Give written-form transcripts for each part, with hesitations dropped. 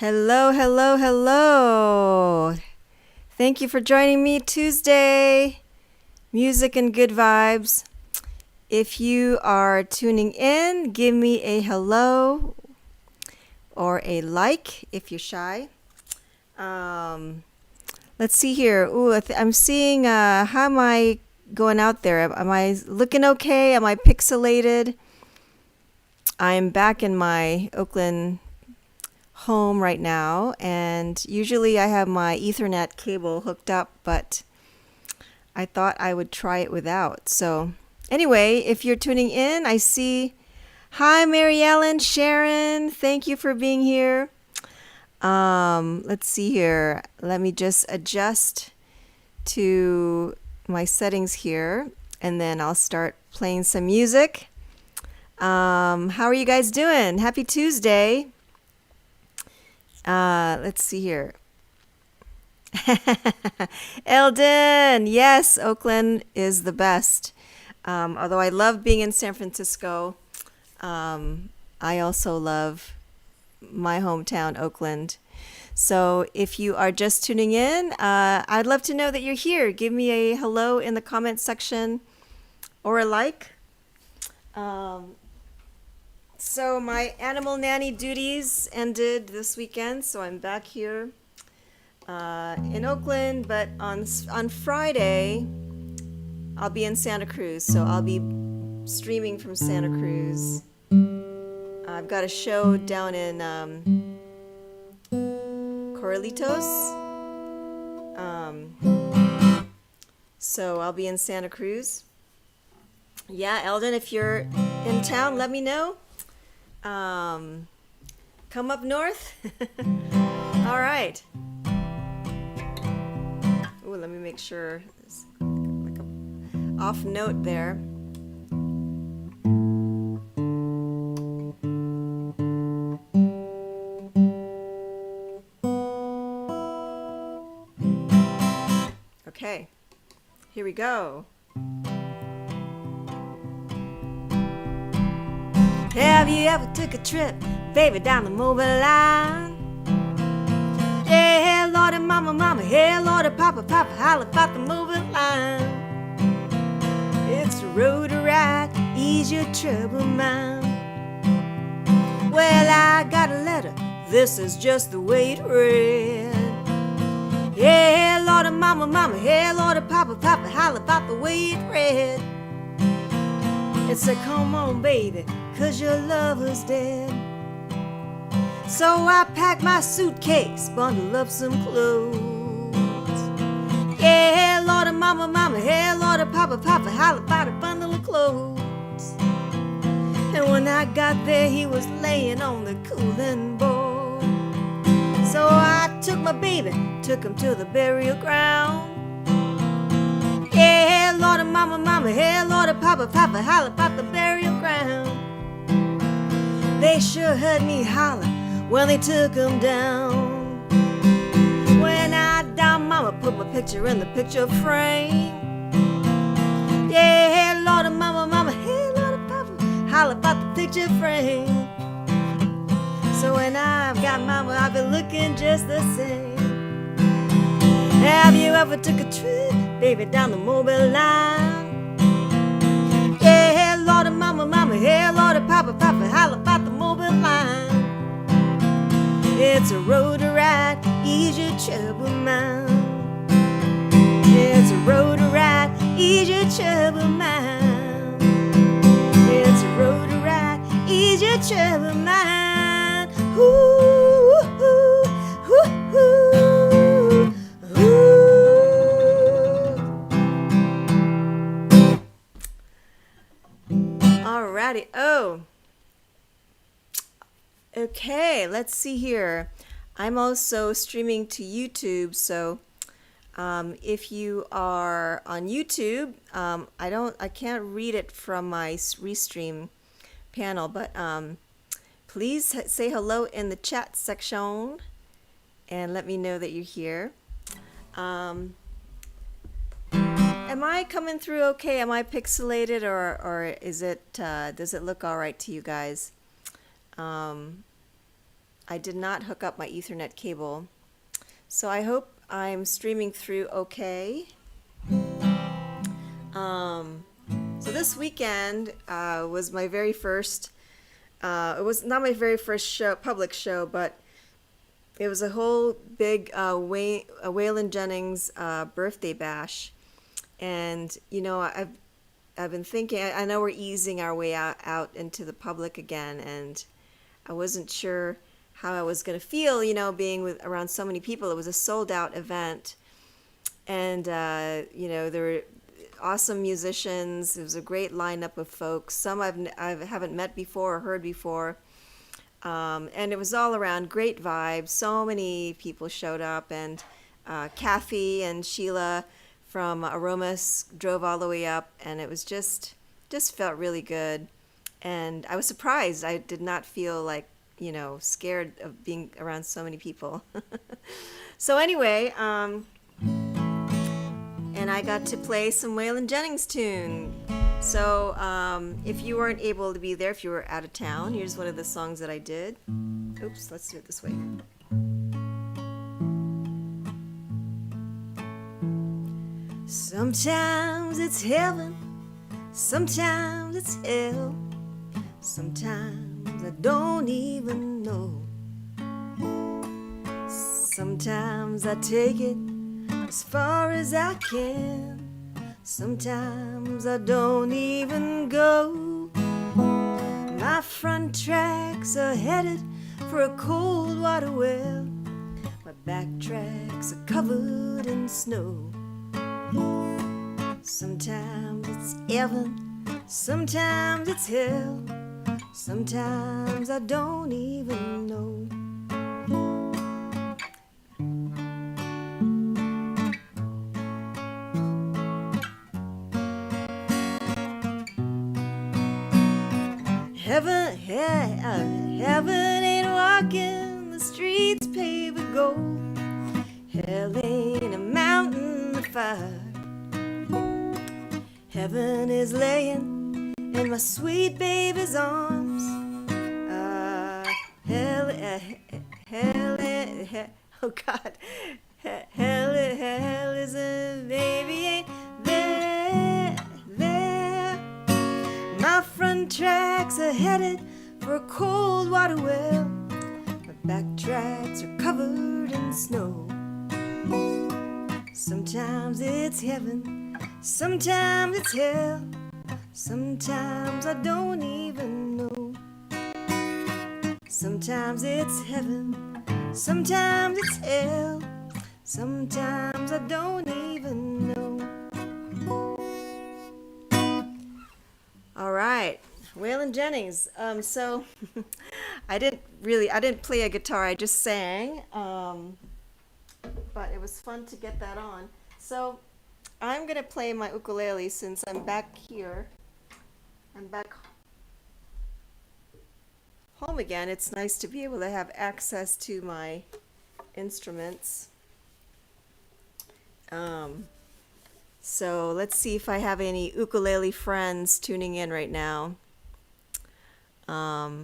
Hello, hello, hello. Thank you for joining me Tuesday. Music and good vibes. If you are tuning in, give me a hello or a like if you're shy. Let's see here. Ooh, I'm seeing, how am I going out there? Am I looking okay? Am I pixelated? I'm back in my Oakland home right now, and usually I have my Ethernet cable hooked up, but I thought I would try it without. So anyway, if you're tuning in, I see, hi Mary Ellen, Sharon, thank you for being here. Let's see here. Let me just adjust to my settings here, and then I'll start playing some music. How are you guys doing? Happy Tuesday. Let's see here. Eldon, yes, Oakland is the best. Although I love being in San Francisco, I also love my hometown, Oakland. So if you are just tuning in, I'd love to know that you're here. Give me a hello in the comment section or a like. So my animal nanny duties ended this weekend, so I'm back here in Oakland, but on Friday I'll be in Santa Cruz, so I'll be streaming from Santa Cruz I've got a show down in Corralitos. So I'll be in Santa Cruz. Yeah, Eldon, if you're in town, let me know. Come up north. All right. Ooh, let me make sure. There's like a off note there. Okay, here we go. Have you ever took a trip, baby, down the mobile line? Yeah, Lordy, mama, mama, hey, Lordy, papa, papa, holla about the mobile line. It's the road to ride, ease your troubled mind. Well, I got a letter, this is just the way it read. Yeah, Lordy, mama, mama, hey, Lordy, papa, papa, holla about the way it read. It said, come on, baby, 'cause your lover's dead. So I packed my suitcase, bundled up some clothes. Yeah, Lordy, mama, mama, hey, Lordy, papa, papa, holla about a bundle of clothes. And when I got there, he was laying on the cooling board. So I took my baby, took him to the burial ground. Yeah, Lordy, mama, mama, hey, Lordy, papa, papa, holla about the burial ground. They sure heard me holler when they took him down. When I died, mama put my picture in the picture frame. Yeah, Lordy, mama, mama, hey, Lordy, papa, holla about the picture frame. So when I've got mama, I've been looking just the same. Have you ever took a trip, baby, down the mobile line? Yeah, Lordy, mama, mama, hey, Lordy, papa, papa, holla about the mobile line. It's a road to ride, ease your troubled mind. It's a road to ride, ease your troubled mind. It's a road to ride, ease your troubled mind. Ooh, ooh, ooh, ooh, ooh. Alrighty. Oh. Okay, let's see here. I'm also streaming to YouTube, so if you are on YouTube, I can't read it from my Restream panel, but please say hello in the chat section and let me know that you're here. Am I coming through okay? Am I pixelated, or is it does it look all right to you guys? I did not hook up my Ethernet cable, so I hope I'm streaming through okay. So this weekend was my very first, it was not my very first public show, but it was a whole big Waylon Jennings birthday bash. And, you know, I've been thinking, I know we're easing our way out into the public again, and I wasn't sure how I was going to feel, you know, being around so many people. It was a sold-out event, and, you know, there were awesome musicians. It was a great lineup of folks. Some I haven't met before or heard before, and it was all around great vibes. So many people showed up, and Kathy and Sheila from Aromas drove all the way up, and it was just felt really good. And I was surprised. I did not feel like, you know, scared of being around so many people. So anyway, and I got to play some Waylon Jennings tune. So if you weren't able to be there, if you were out of town, here's one of the songs that I did. Oops, let's do it this way. Sometimes it's heaven, sometimes it's hell, sometimes I don't even know. Sometimes I take it as far as I can, sometimes I don't even go. My My front tracks are headed for a cold water well. My back tracks are covered in snow. Sometimes it's heaven, sometimes it's hell. Sometimes I don't even know. Heaven ain't walking the streets paved with gold. Hell ain't a mountain of fire. Heaven is laying in my sweet baby's arms. Oh God, hell is a baby ain't there. My front tracks are headed for a cold water well. My back tracks are covered in snow. Sometimes it's heaven, sometimes it's hell. Sometimes I don't even know. Sometimes it's heaven, sometimes it's hell. Sometimes I don't even know. All right, Waylon Jennings. So I didn't play a guitar. I just sang. But it was fun to get that on. So I'm gonna play my ukulele since I'm back here. I'm back home again. It's nice to be able to have access to my instruments. So let's see if I have any ukulele friends tuning in right now. Aki's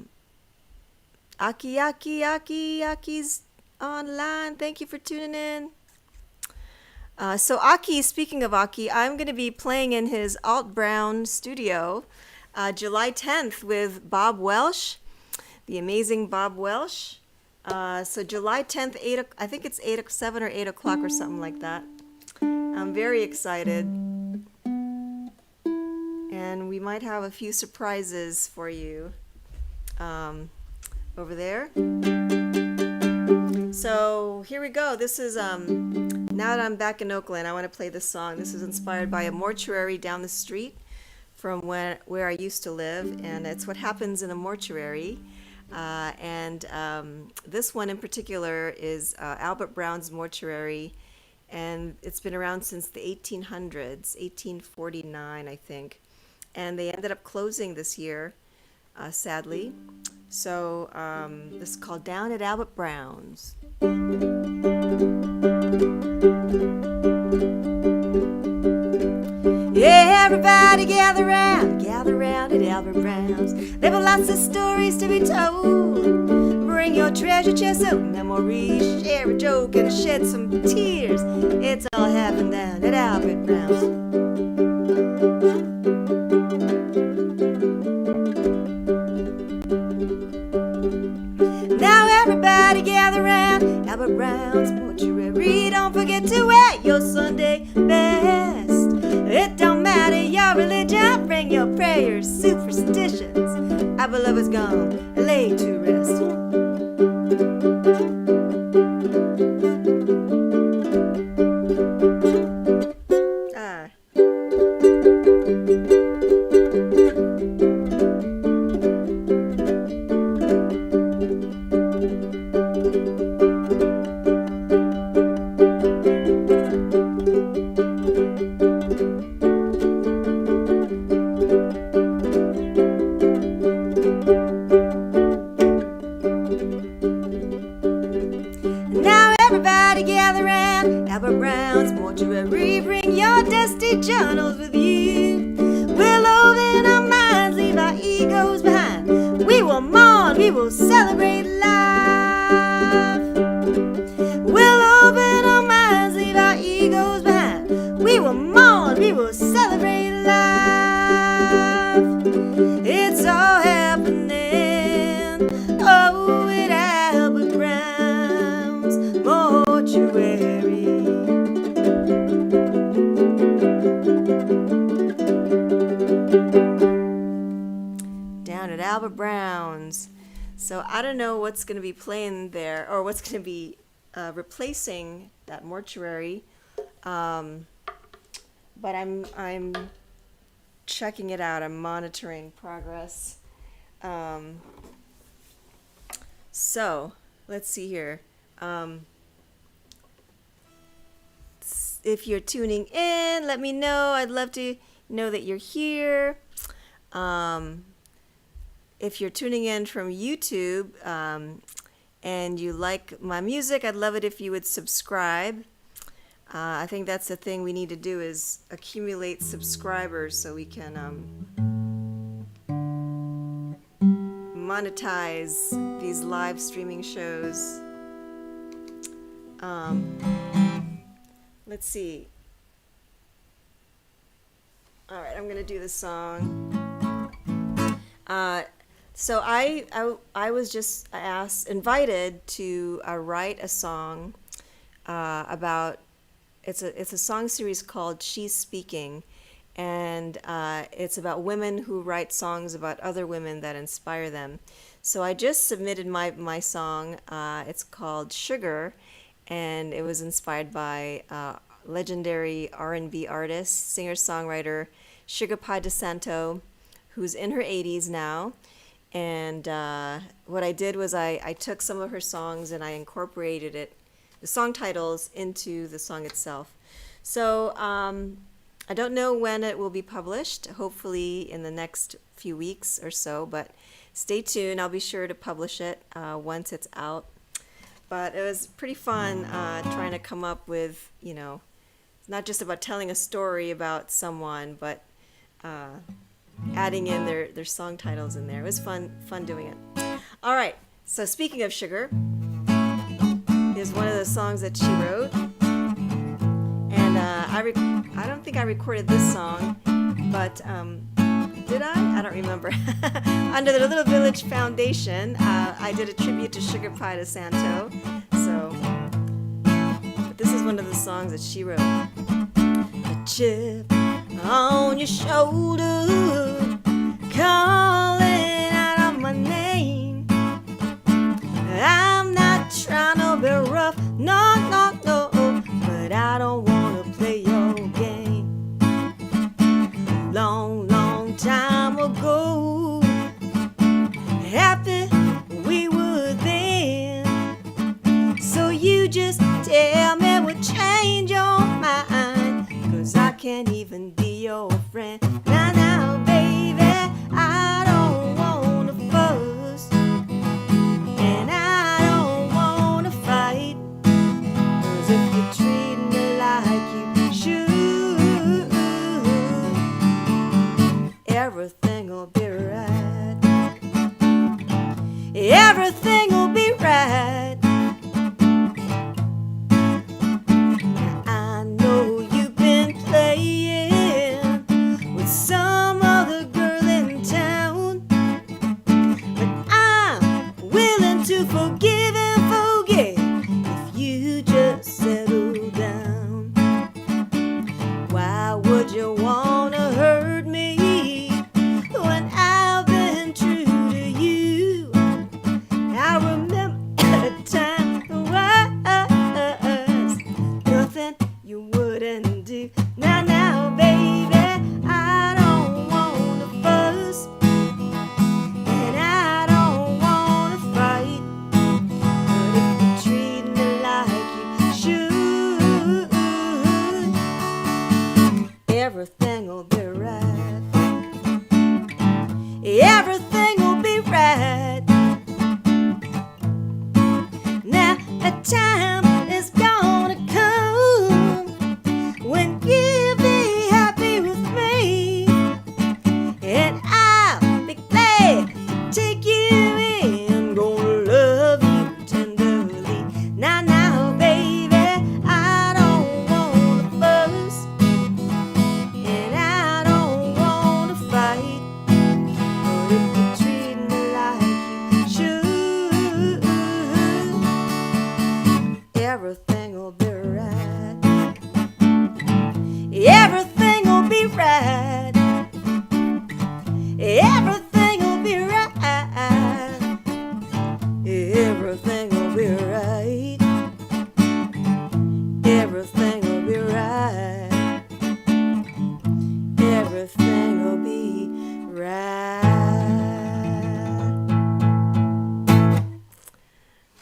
online. Thank you for tuning in. So Aki, speaking of Aki, I'm going to be playing in his Alt Brown studio July 10th with Bob Welsh, the amazing Bob Welsh. So July 10th, I think it's 7 or 8 o'clock or something like that. I'm very excited. And we might have a few surprises for you over there. So here we go. This is, now that I'm back in Oakland, I want to play this song. This is inspired by a mortuary down the street from where I used to live, and it's what happens in a mortuary. This one in particular is Albert Brown's mortuary, and it's been around since the 1800s, 1849, I think. And they ended up closing this year, sadly. So this is called Down at Albert Brown's. Yeah, everybody gather round at Albert Brown's. There were lots of stories to be told. Bring your treasure chest of memories, share a joke and shed some tears. It's all happened down at Albert Brown's. Now everybody gather round Albert Brown's mortuary. Don't forget to wear your Sunday best. It don't matter your religion, bring your prayers, superstitions. Our beloved's gone, laid to rest. Albert Brown's mortuary, bring your dusty journals with you. We'll open our minds, leave our egos behind. We will mourn, we will celebrate life. We'll open our minds, leave our egos behind. We will mourn, we will celebrate life. It's all happening, oh, at Albert Brown's mortuary. Down at Albert Brown. So I don't know what's going to be playing there, or what's going to be replacing that mortuary. But I'm checking it out. I'm monitoring progress. So let's see here. If you're tuning in, let me know. I'd love to know that you're here. If you're tuning in from YouTube and you like my music, I'd love it if you would subscribe. I think that's the thing we need to do, is accumulate subscribers so we can monetize these live streaming shows. Let's see. All right, I'm gonna do the song. So I was just invited to write a song about. It's a song series called She's Speaking, and it's about women who write songs about other women that inspire them. So I just submitted my song. It's called Sugar, and it was inspired by legendary R&B artist, singer-songwriter Sugar Pie DeSanto, who's in her 80s now. And what I did was I took some of her songs and I incorporated the song titles into the song itself. So I don't know when it will be published, hopefully in the next few weeks or so, but stay tuned. I'll be sure to publish it once it's out. But it was pretty fun trying to come up with, it's not just about telling a story about someone, but adding in their song titles in there. It was fun doing it. All right, so speaking of sugar, is one of the songs that she wrote. And I don't think I recorded this song, but did I? I don't remember. Under the Little Village Foundation, I did a tribute to Sugar Pie DeSanto. But this is one of the songs that she wrote. A chip on your shoulder, calling out of my name. I'm not trying to be rough, no, but I don't want to play your game. Long time ago, happy we were then. So you just tell me what change your mind, 'cause I can't even be your friend. Now, baby, I don't want to fuss, and I don't want to fight, 'cause if you treat me like you should, everything will be right. Everything will be right. I know you've been playing with some other girl in town, but I'm willing to forgive and forget if you just settle down. Why would you want to hurt me when I've been true to you? I remember the time was nothing you wouldn't do. Now, baby, I don't want to fuss, and I don't want to fight, but if you treat me like you should, everything will be right. Everything will be right. Now the time is gonna come when you'll be happy with me, and I'll be glad to take you in. Gonna love you tenderly. Now, baby, I don't wanna fuss, and I don't wanna fight, but if you treat me like you should, Everything will be right. Everything will be right. Everything will be right.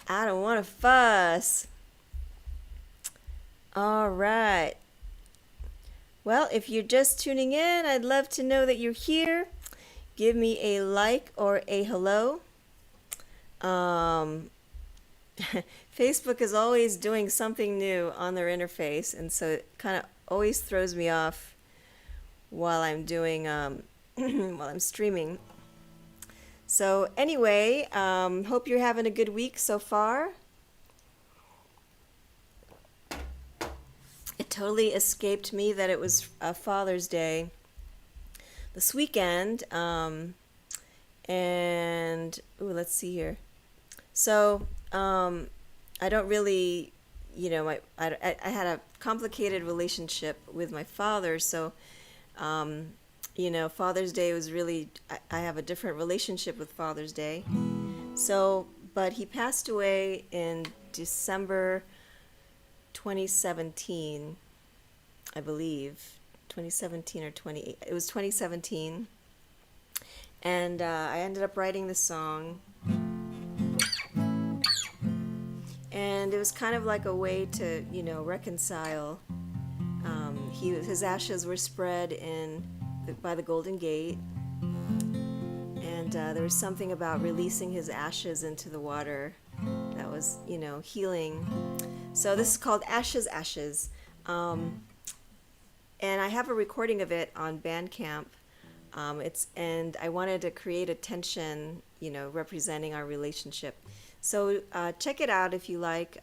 I don't want to fuss. All right. Well, if you're just tuning in, I'd love to know that you're here. Give me a like or a hello. Facebook is always doing something new on their interface, and so it kind of always throws me off while I'm doing while I'm streaming. So anyway, hope you're having a good week so far. It totally escaped me that it was Father's Day this weekend, and let's see here. So I don't really, I had a complicated relationship with my father, so Father's Day was really, I have a different relationship with Father's Day. So, but he passed away in December 2017, I believe. 2017 or 28. It was 2017. And I ended up writing the song. And it was kind of like a way to, reconcile. His ashes were spread by the Golden Gate. And there was something about releasing his ashes into the water that was, healing. So this is called Ashes, Ashes. And I have a recording of it on Bandcamp. And I wanted to create a tension, representing our relationship. So check it out if you like.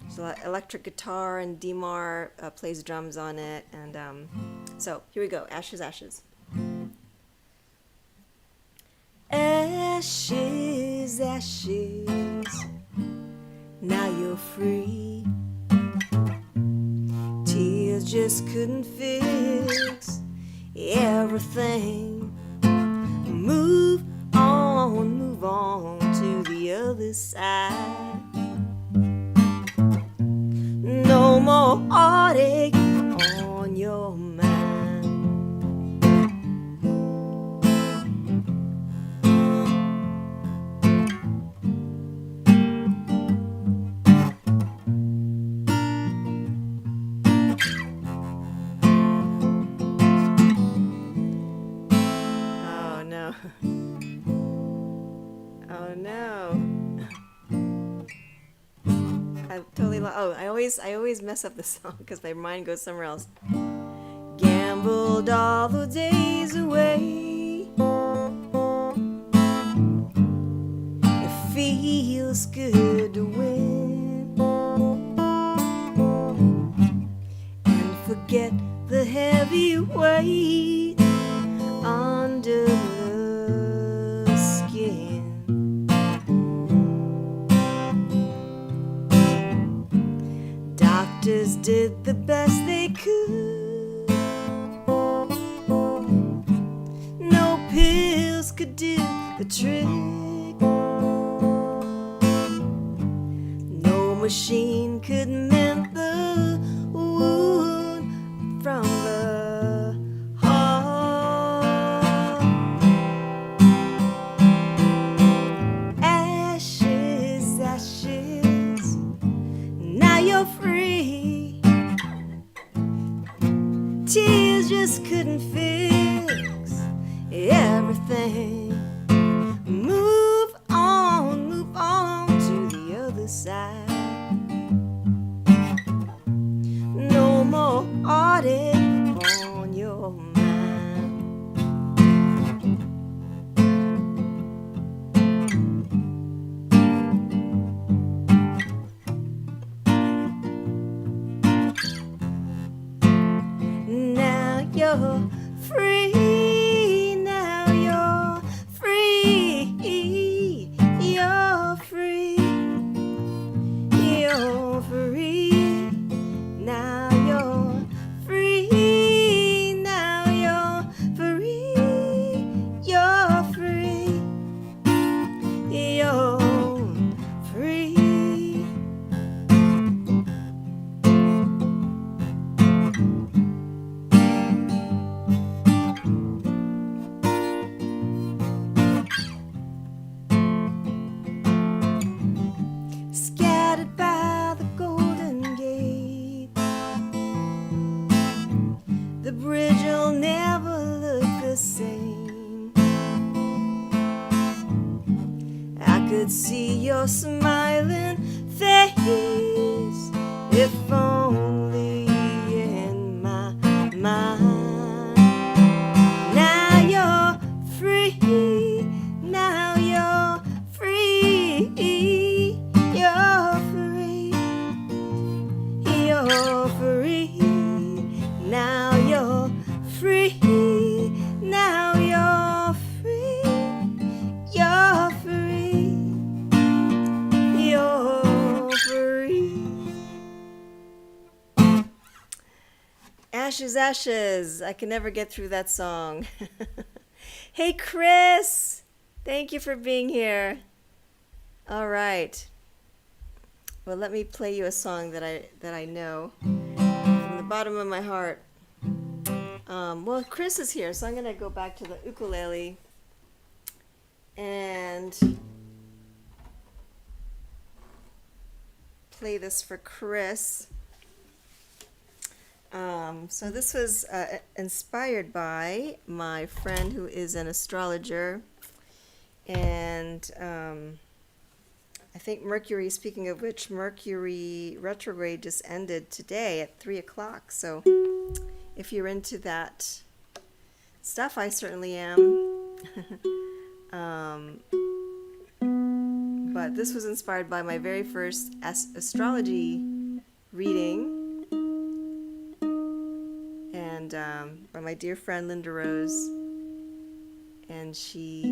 So electric guitar, and Dimar plays drums on it. And so here we go, Ashes, Ashes. Ashes, ashes, now you're free. Tears just couldn't fix everything. Move on to the other side. No more heartache on your mind. Oh no. I always mess up the song because my mind goes somewhere else. Gambled all the days away. It feels good to win and forget the heavy weight under the skin. Doctors did the best they could. No pills could do the trick. No machine could mend the wound from the heart. Ashes, ashes, now you're free. Tears just couldn't fix everything. Move on to the other side. could see your smiling face, if only in my mind. Now you're free, now you're free, you're free, you're free, now you're free, now you're free, you're free, you're free. Ashes, ashes. I can never get through that song. Hey, Chris. Thank you for being here. All right. Well, let me play you a song that I know from the bottom of my heart. Well, Chris is here, so I'm going to go back to the ukulele and play this for Chris. So this was inspired by my friend who is an astrologer, and I think Mercury, speaking of which, Mercury retrograde just ended today at 3 o'clock. So if you're into that stuff, I certainly am. But this was inspired by my very first astrology reading, and by my dear friend Linda Rose. And she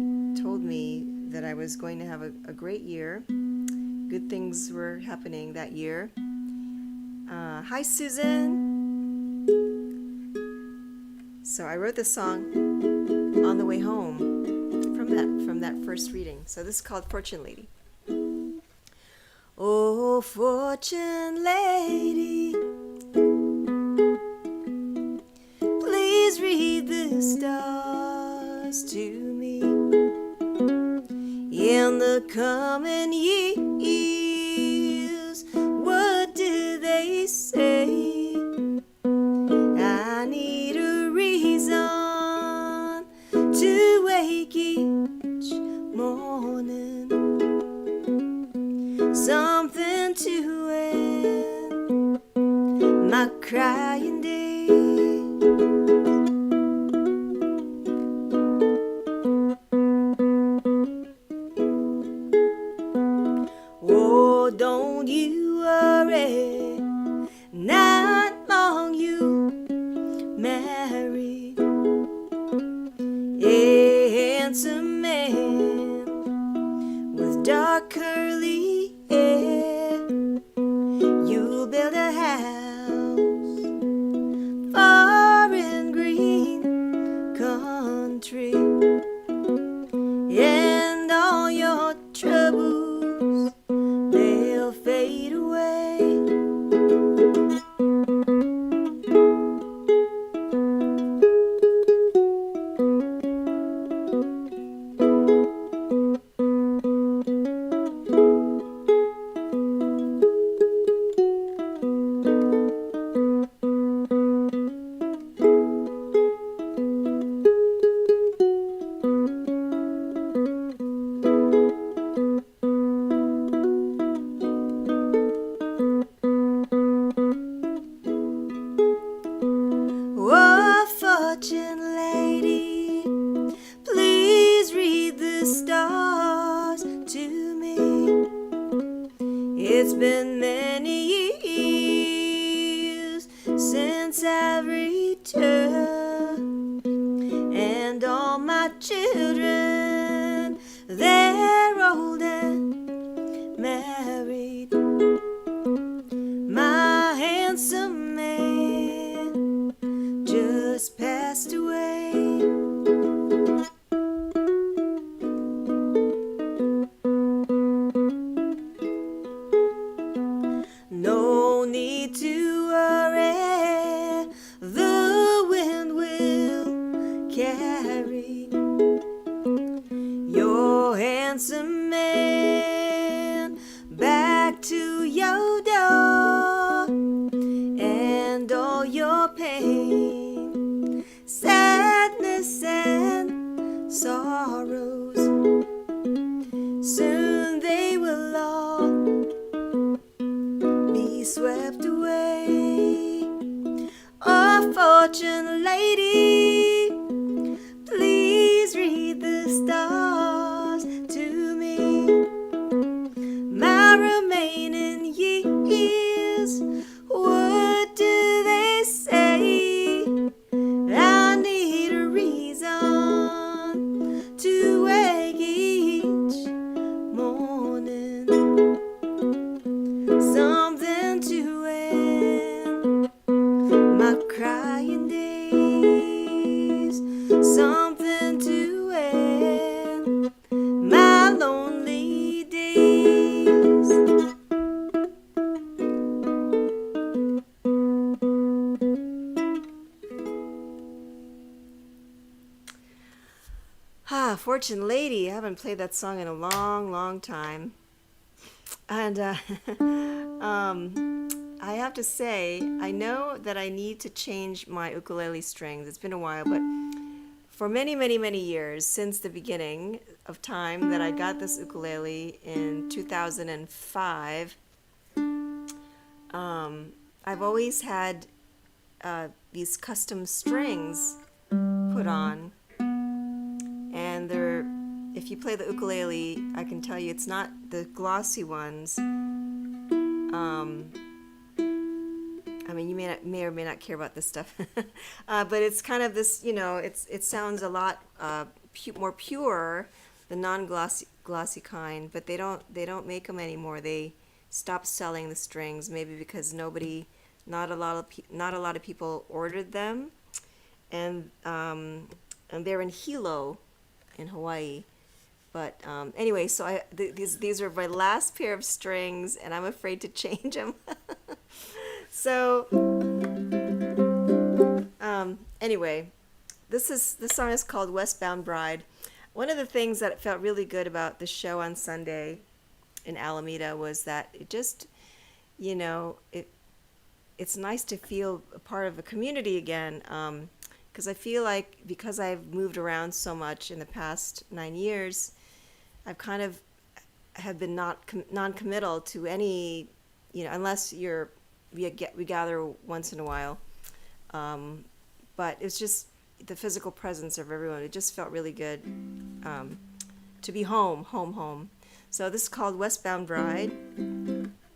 told me that I was going to have a great year. Good things were happening that year. Hi, Susan. So I wrote this song on the way home from that first reading. So this is called Fortune Lady. Oh, Fortune Lady, please read the stars to me. In the coming years, what do they say? I need a reason to wake each morning, something to end my crying day. Oh, don't you worry, not long you marry a handsome man with dark curly hair. You'll build a house far in green country, and all your troubles, they'll fade away. Oh, Fortune Lady, please read the stars to me. It's been many years since I've returned, and all my children, they're old and married. My handsome man just passed away. No need to worry, the wind will carry your handsome man back fortune lady, please read the stars to me. My remaining years, what do they say? I need a reason to wake each morning, something to end my crying days, something to end my lonely days. Fortune Lady. I haven't played that song in a long, long time. And I have to say, I know that I need to change my ukulele strings. It's been a while, but for many, many, many years, since the beginning of time that I got this ukulele in 2005, I've always had these custom strings put on. And they're, if you play the ukulele, I can tell you it's not the glossy ones. I mean, you may or may not care about this stuff, but it's kind of this, you know, it sounds a lot more pure, the non-glossy kind. But they don't make them anymore. They stopped selling the strings, maybe because not a lot of people ordered them, and they're in Hilo, in Hawaii. But anyway, so these are my last pair of strings, and I'm afraid to change them. So anyway, this song is called Westbound Bride. One of the things that felt really good about the show on Sunday in Alameda was that it just, you know, it's nice to feel a part of a community again. Because I feel like, because I've moved around so much in the past 9 years, I've kind of have been non-committal to any, you know, unless we gather once in a while. But it's just the physical presence of everyone. It just felt really good to be home. So this is called Westbound Bride,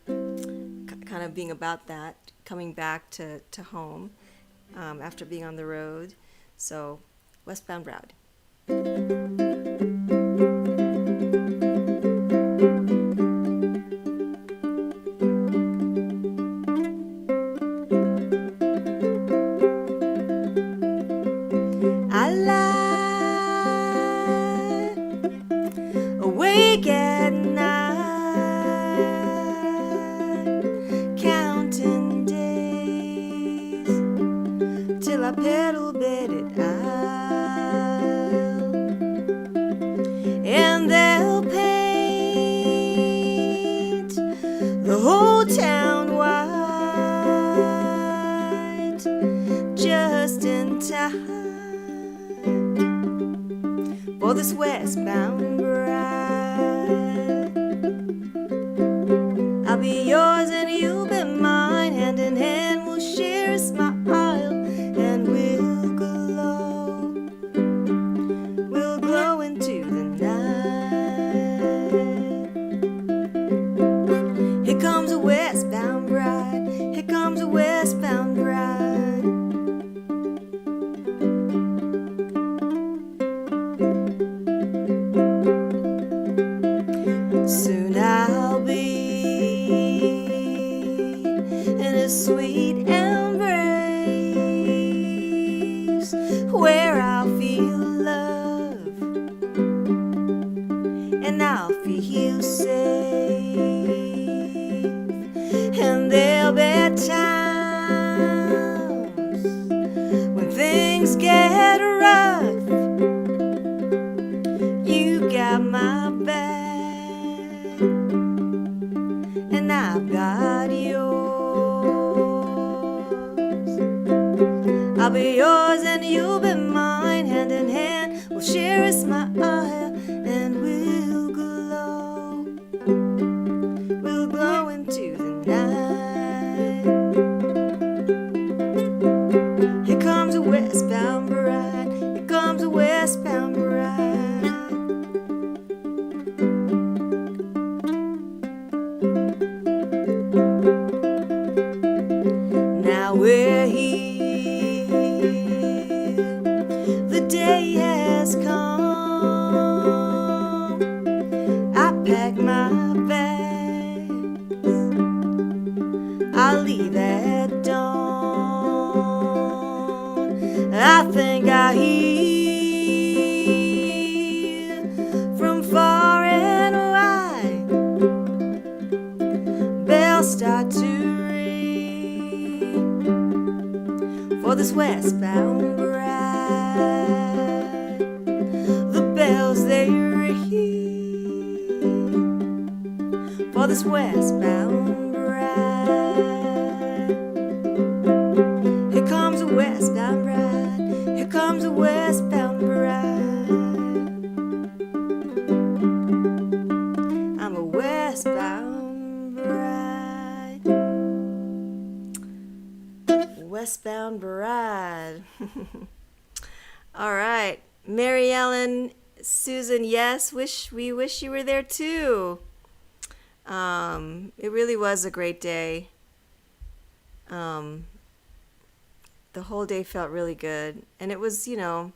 kind of being about that, coming back to home. After being on the road. So, Westbound Bride. I lie awake at night, counting days till I pedal bedded out, and they'll paint the whole town white just in time for this westbound bride. I'll be yours and you'll be mine, hand in hand we'll share a smile. We'll glow into the night. Here comes a westbound bride. Here comes a westbound bride. Soon I'll be in a sweet embrace where I'll feel love and I'll feel safe, and there'll be times when things get rough. You got my back and I've got yours. I'll be yours and you'll be mine, hand in hand we'll share a smile, and we'll glow into the night. Here comes leave at dawn. I think I hear from far and wide bells start to ring for this westbound bride. The bells they ring for this westbound bride. Here comes a westbound bride. Here comes a westbound bride. I'm a westbound bride. Westbound bride. All right, Mary Ellen, Susan, yes, we wish you were there too. It really was a great day. The whole day felt really good. And it was, it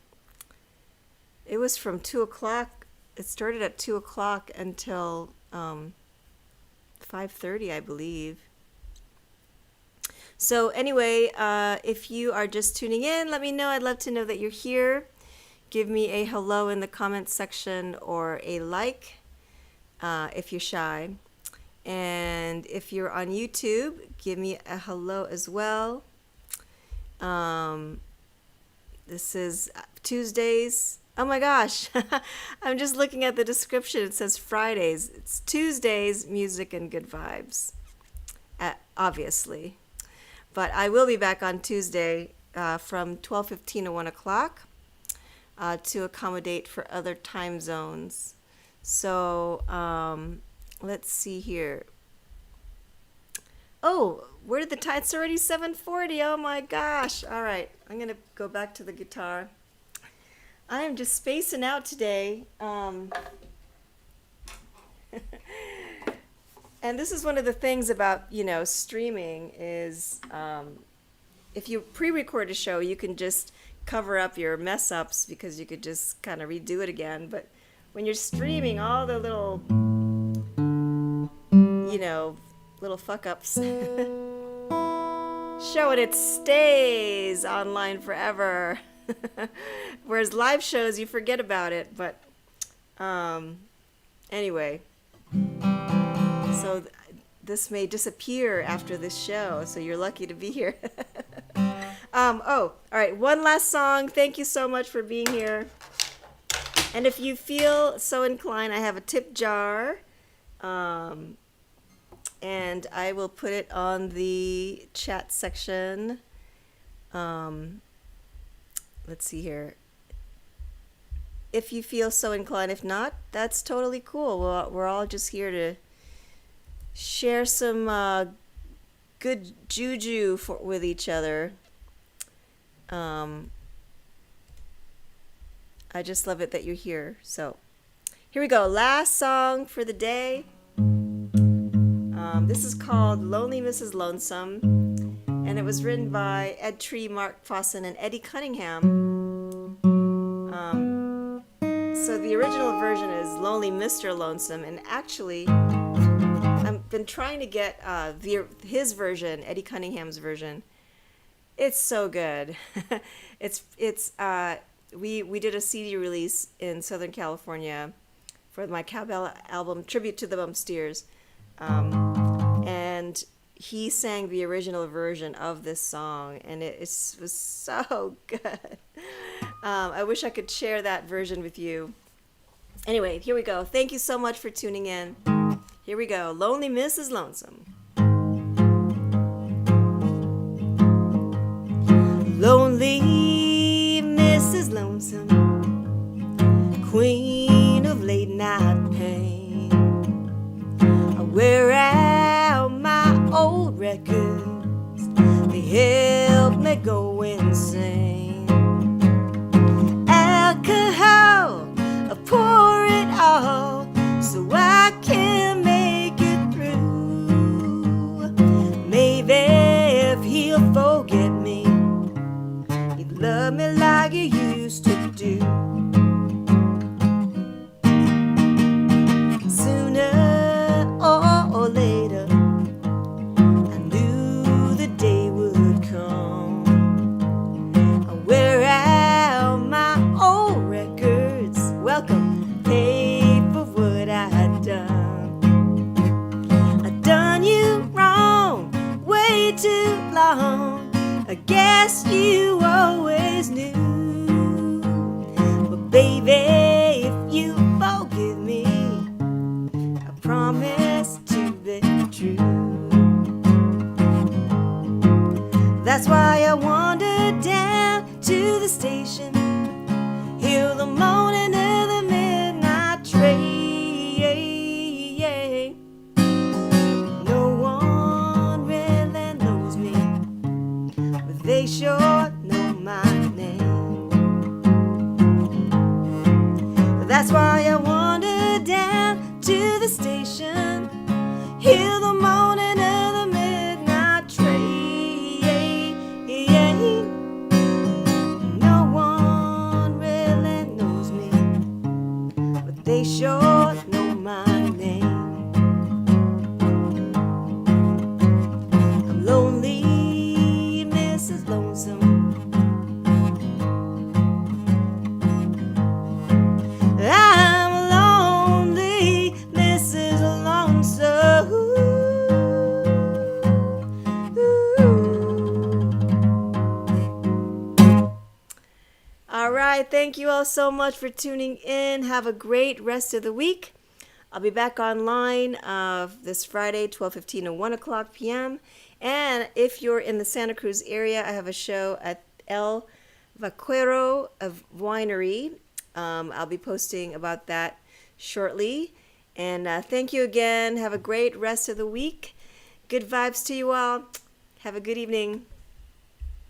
was from 2 o'clock. It started at 2 o'clock until 5:30, I believe. So anyway, if you are just tuning in, let me know. I'd love to know that you're here. Give me a hello in the comments section or a like if you're shy. And if you're on YouTube, give me a hello as well. This is Tuesdays. Oh my gosh, I'm just looking at the description. It says Fridays. It's Tuesdays, music and good vibes, obviously. But I will be back on Tuesday from 12:15 to 1 o'clock to accommodate for other time zones. So let's see here. Oh, where did the time? It's already 7:40. Oh my gosh. All right, I'm going to go back to the guitar. I am just spacing out today. And this is one of the things about, streaming is if you pre-record a show, you can just cover up your mess ups because you could just kind of redo it again. But when you're streaming, all the little, little fuck ups show it stays online forever. Whereas live shows, you forget about it. But anyway. So this may disappear after this show, so you're lucky to be here. All right, one last song. Thank you so much for being here. And if you feel so inclined, I have a tip jar, and I will put it on the chat section. Let's see here. If you feel so inclined, if not, that's totally cool. We're all just here to share some good juju with each other. I just love it that you're here. So here we go. Last song for the day. This is called Lonely Mrs. Lonesome, and it was written by Ed Tree, Mark Fosson, and Eddie Cunningham. So the original version is Lonely Mr. Lonesome, and actually I've been trying to get his version, Eddie Cunningham's version. It's so good. We did a CD release in Southern California for my Cowbell album, Tribute to the Bumsteers, and he sang the original version of this song, and it was so good. I wish I could share that version with you. Anyway, here we go. Thank you so much for tuning in. Here we go. Lonely Mrs. Lonesome. Lonely Mrs. Lonesome, queen of late night pain. I wear out my old records, they help me go insane. Alcohol, I pour it all so I can make it through. Maybe if he'll forget me, he'd love me like he used to do. Sooner or later, I knew guess you always knew. But baby, if you forgive me, I promise to be true. That's why I wandered down to the station, hear the moaning of the midnight train. No one really knows me, but they sure know my name. That's why I wandered down to the station, hear the moaning of the midnight train. No one really knows me, but they sure know my name. I'm lonely, Mrs. Lonesome. I'm lonely, Mrs. Lonesome. All right, thank you all so much for tuning in. Have a great rest of the week. I'll be back online this Friday, 12:15 to 1 o'clock p.m. And if you're in the Santa Cruz area, I have a show at El Vaquero of Winery. I'll be posting about that shortly. And thank you again. Have a great rest of the week. Good vibes to you all. Have a good evening.